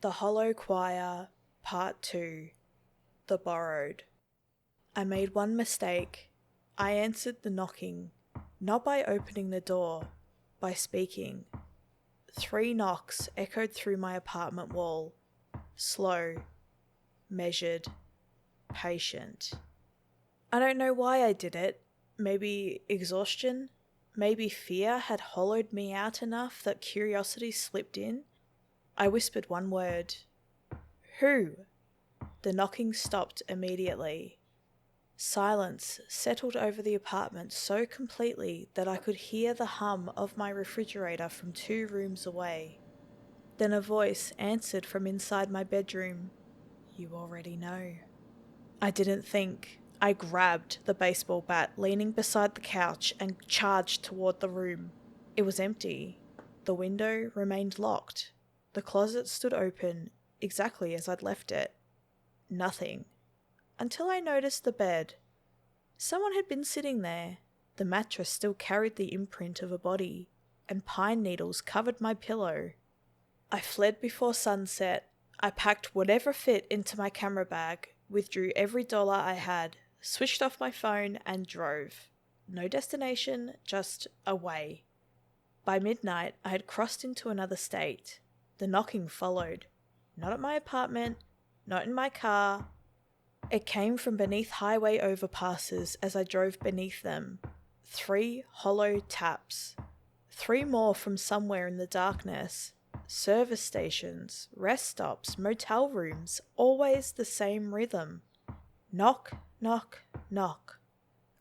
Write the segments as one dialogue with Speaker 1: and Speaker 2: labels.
Speaker 1: The Hollow Choir, Part 2. The Borrowed. I made one mistake. I answered the knocking, not by opening the door, by speaking. 3 knocks echoed through my apartment wall, slow, measured, patient. I don't know why I did it. Maybe exhaustion? Maybe fear had hollowed me out enough that curiosity slipped in? I whispered one word. Who? The knocking stopped immediately. Silence settled over the apartment so completely that I could hear the hum of my refrigerator from 2 rooms away. Then a voice answered from inside my bedroom. You already know. I didn't think. I grabbed the baseball bat leaning beside the couch and charged toward the room. It was empty. The window remained locked. The closet stood open, exactly as I'd left it. Nothing. Until I noticed the bed. Someone had been sitting there. The mattress still carried the imprint of a body, and pine needles covered my pillow. I fled before sunset. I packed whatever fit into my camera bag, withdrew every dollar I had, switched off my phone, and drove. No destination, just away. By midnight, I had crossed into another state. The knocking followed. Not at my apartment, not in my car. It came from beneath highway overpasses as I drove beneath them. 3 hollow taps. 3 more from somewhere in the darkness. Service stations, rest stops, motel rooms, always the same rhythm. Knock, knock, knock.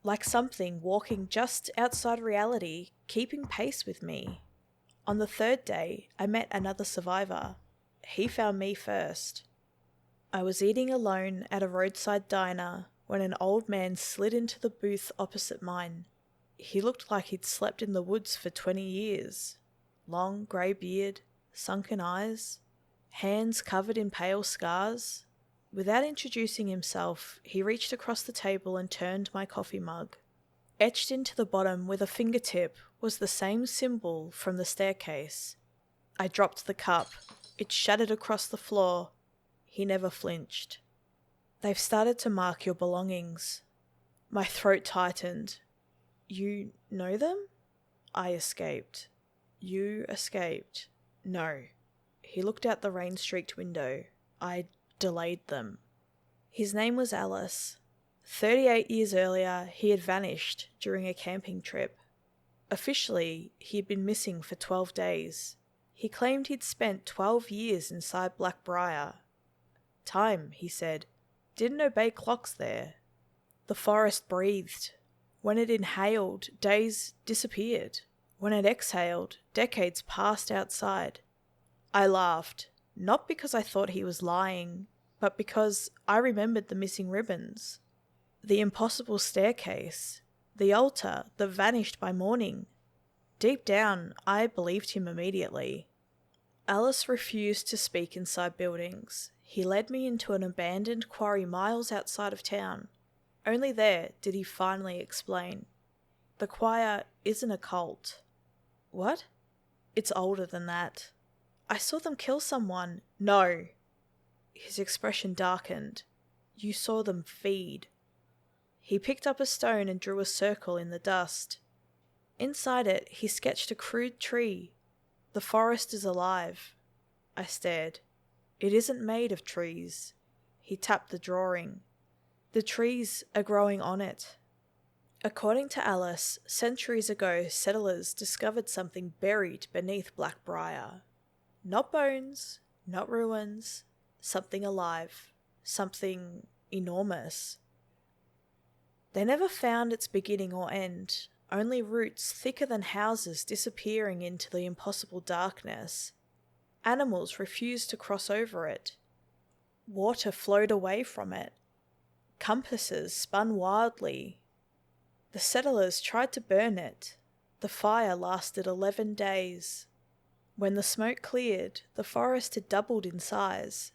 Speaker 1: Like something walking just outside reality, keeping pace with me. On the 3rd day, I met another survivor. He found me first. I was eating alone at a roadside diner when an old man slid into the booth opposite mine. He looked like he'd slept in the woods for 20 years. Long grey beard, sunken eyes, hands covered in pale scars. Without introducing himself, he reached across the table and turned my coffee mug. Etched into the bottom with a fingertip was the same symbol from the staircase. I dropped the cup. It shattered across the floor. He never flinched. They've started to mark your belongings. My throat tightened. You know them? I escaped. You escaped. No. He looked out the rain-streaked window. I delayed them. His name was Alice. 38 years earlier, he had vanished during a camping trip. Officially, he had been missing for 12 days. He claimed he'd spent 12 years inside Blackbriar. Time, he said, didn't obey clocks there. The forest breathed. When it inhaled, days disappeared. When it exhaled, decades passed outside. I laughed, not because I thought he was lying, but because I remembered the missing ribbons. The impossible staircase, the altar that vanished by morning. Deep down, I believed him immediately. Alice refused to speak inside buildings. He led me into an abandoned quarry miles outside of town. Only there did he finally explain. The choir isn't a cult. What? It's older than that. I saw them kill someone. No. His expression darkened. You saw them feed. He picked up a stone and drew a circle in the dust. Inside it, he sketched a crude tree. The forest is alive. I stared. It isn't made of trees. He tapped the drawing. The trees are growing on it. According to Alice, centuries ago settlers discovered something buried beneath Blackbriar. Not bones, not ruins, something alive, something enormous. They never found its beginning or end, only roots thicker than houses disappearing into the impossible darkness. Animals refused to cross over it. Water flowed away from it. Compasses spun wildly. The settlers tried to burn it. The fire lasted 11 days. When the smoke cleared, the forest had doubled in size.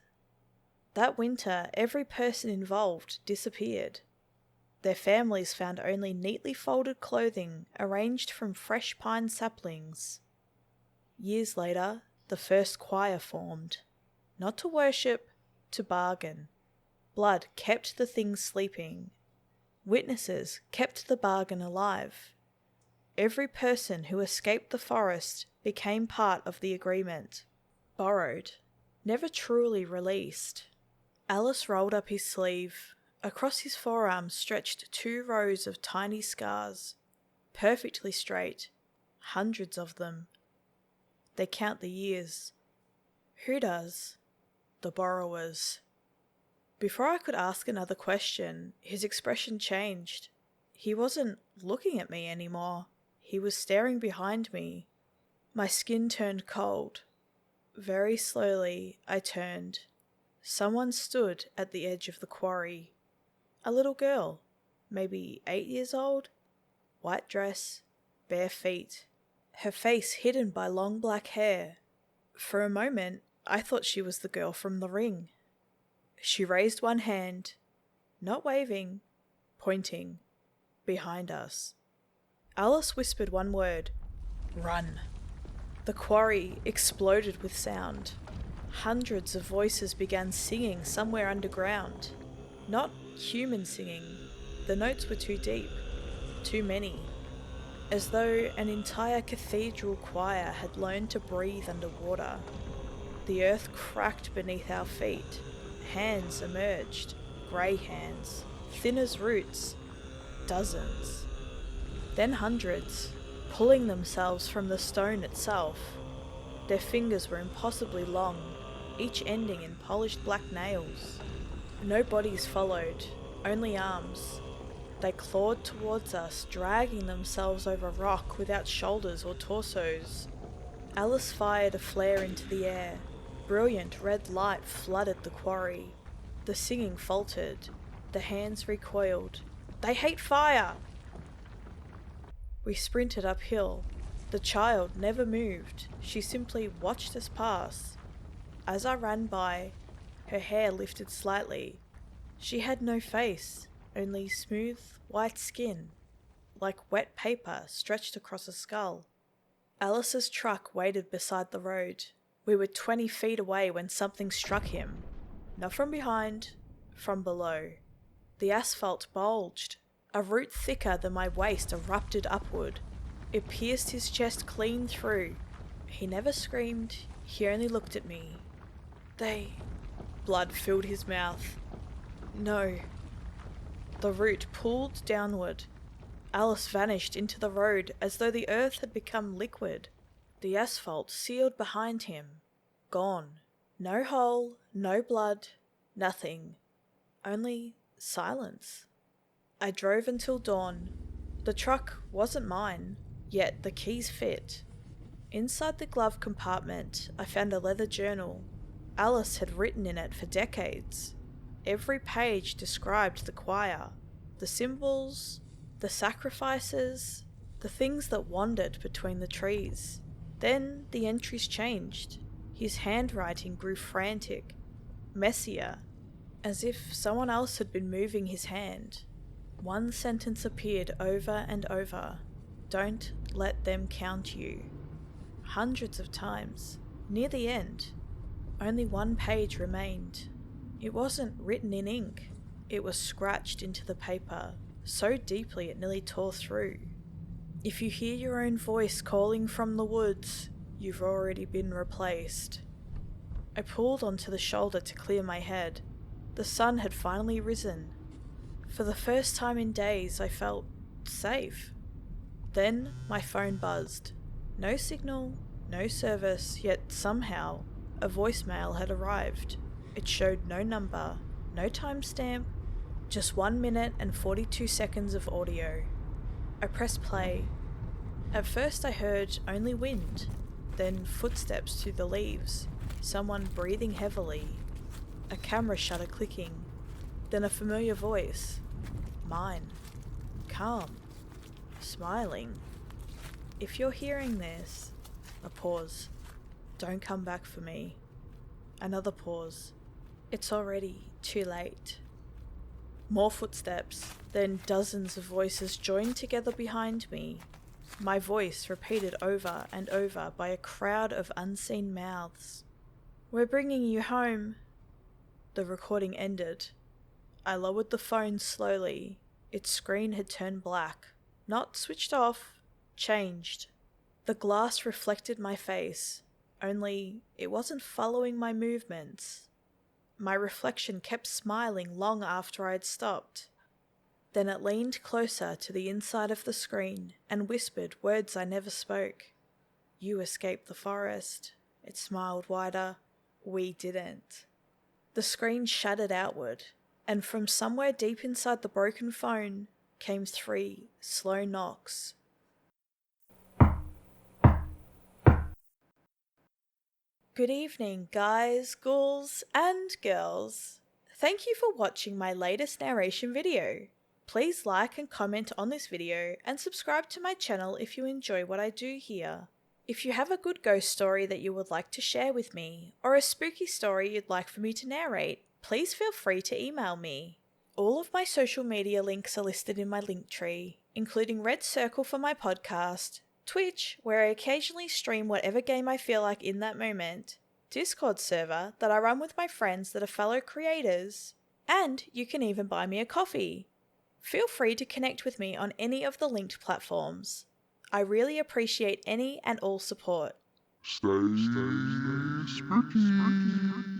Speaker 1: That winter, every person involved disappeared. Their families found only neatly folded clothing arranged from fresh pine saplings. Years later, the first choir formed. Not to worship, to bargain. Blood kept the things sleeping. Witnesses kept the bargain alive. Every person who escaped the forest became part of the agreement. Borrowed, never truly released. Alice rolled up his sleeve. Across his forearm stretched 2 rows of tiny scars, perfectly straight, hundreds of them. They count the years. Who does? The borrowers. Before I could ask another question, his expression changed. He wasn't looking at me anymore. He was staring behind me. My skin turned cold. Very slowly, I turned. Someone stood at the edge of the quarry. A little girl, maybe 8 years old. White dress, bare feet. Her face hidden by long black hair. For a moment, I thought she was the girl from The Ring. She raised one hand, not waving, pointing, behind us. Alice whispered one word, "Run." The quarry exploded with sound. Hundreds of voices began singing somewhere underground. Not human singing. The notes were too deep, too many. As though an entire cathedral choir had learned to breathe underwater. The earth cracked beneath our feet. Hands emerged, grey hands, thin as roots. Dozens. Then hundreds, pulling themselves from the stone itself. Their fingers were impossibly long, each ending in polished black nails. No bodies followed, only arms. They clawed towards us, dragging themselves over rock without shoulders or torsos. Alice fired a flare into the air. Brilliant red light flooded the quarry. The singing faltered. The hands recoiled. "They hate fire!" We sprinted uphill. The child never moved. She simply watched us pass. As I ran by, her hair lifted slightly. She had no face, only smooth, white skin, like wet paper stretched across a skull. Alice's truck waited beside the road. We were 20 feet away when something struck him. Not from behind, from below. The asphalt bulged. A root thicker than my waist erupted upward. It pierced his chest clean through. He never screamed, he only looked at me. Blood filled his mouth. No. The root pulled downward. Alice vanished into the road as though the earth had become liquid. The asphalt sealed behind him. Gone. No hole, no blood, nothing. Only silence. I drove until dawn. The truck wasn't mine, yet the keys fit. Inside the glove compartment, I found a leather journal. Alice had written in it for decades. Every page described the choir, the symbols, the sacrifices, the things that wandered between the trees. Then the entries changed. His handwriting grew frantic, messier, as if someone else had been moving his hand. One sentence appeared over and over. Don't let them count you. Hundreds of times. Near the end, only one page remained. It wasn't written in ink. It was scratched into the paper, so deeply it nearly tore through. If you hear your own voice calling from the woods, you've already been replaced. I pulled onto the shoulder to clear my head. The sun had finally risen. For the first time in days, I felt safe. Then my phone buzzed. No signal, no service, yet somehow a voicemail had arrived. It showed no number, no timestamp, just 1 minute and 42 seconds of audio. I pressed play. At first I heard only wind, then footsteps through the leaves, someone breathing heavily, a camera shutter clicking, then a familiar voice. Mine. Calm. Smiling. If you're hearing this, a pause. Don't come back for me. Another pause. It's already too late. More footsteps, then dozens of voices joined together behind me. My voice repeated over and over by a crowd of unseen mouths. We're bringing you home. The recording ended. I lowered the phone slowly. Its screen had turned black. Not switched off, changed. The glass reflected my face, only it wasn't following my movements. My reflection kept smiling long after I'd stopped. Then it leaned closer to the inside of the screen and whispered words I never spoke. You escaped the forest. It smiled wider. We didn't. The screen shattered outward, and from somewhere deep inside the broken phone came 3 slow knocks. Good evening, guys, ghouls, and girls. Thank you for watching my latest narration video. Please like and comment on this video and subscribe to my channel if you enjoy what I do here. If you have a good ghost story that you would like to share with me, or a spooky story you'd like for me to narrate, please feel free to email me. All of my social media links are listed in my link tree, including Red Circle for my podcast, Twitch, where I occasionally stream whatever game I feel like in that moment, Discord server that I run with my friends that are fellow creators, and you can even buy me a coffee. Feel free to connect with me on any of the linked platforms. I really appreciate any and all support.
Speaker 2: Stay spooky.